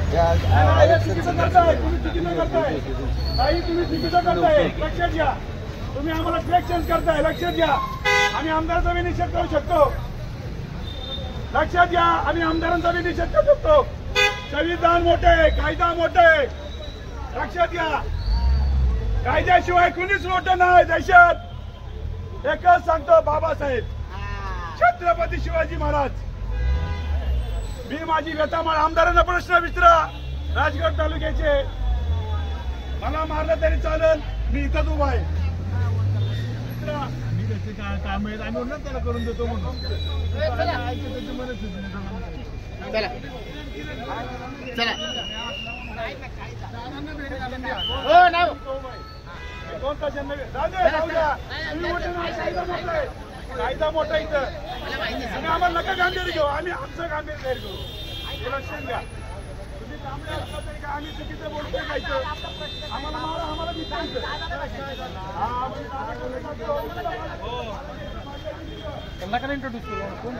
चुकीचं करताय, तुम्ही चुकीचं करताय, काही तुम्ही चुकीचं करताय, लक्षात घ्या. तुम्ही आम्हाला ट्रॅक चेंज करताय, लक्षात घ्या. आम्ही आमदारांचा बी निषेध करू शकतो, लक्षात घ्या. आम्ही आमदारांचा बी निषेध करू शकतो. संविधान मोठे आहे, कायदा मोठा आहे, लक्षात घ्या. कायद्याशिवाय कुणीच मोठं नाही देशात. एकच सांगतो, बाबासाहेब छत्रपती शिवाजी महाराज. मी माझी व्यथा आमदारांना प्रश्न विचारा, राजगड तालुक्याचे. मला मारलं तरी चालेल, मी इथंच उभा आहे. काम आहे आम्ही म्हणून त्याला करून देतो म्हणून. चला चला हो ना कोणता जन्म कायदा मोठा इथं. तुम्ही आम्हाला नका गांभीर्य घेऊ, आम्ही आमचं गांभीर्य जाहीर करू. हे लक्षात घ्या. तुम्ही चांगले असलं तरी का आम्ही चुकीचं बोलतोय खायचं, आम्हाला मारा, आम्हाला विचारायचं. त्यांना काय इंट्रोड्यूस करू.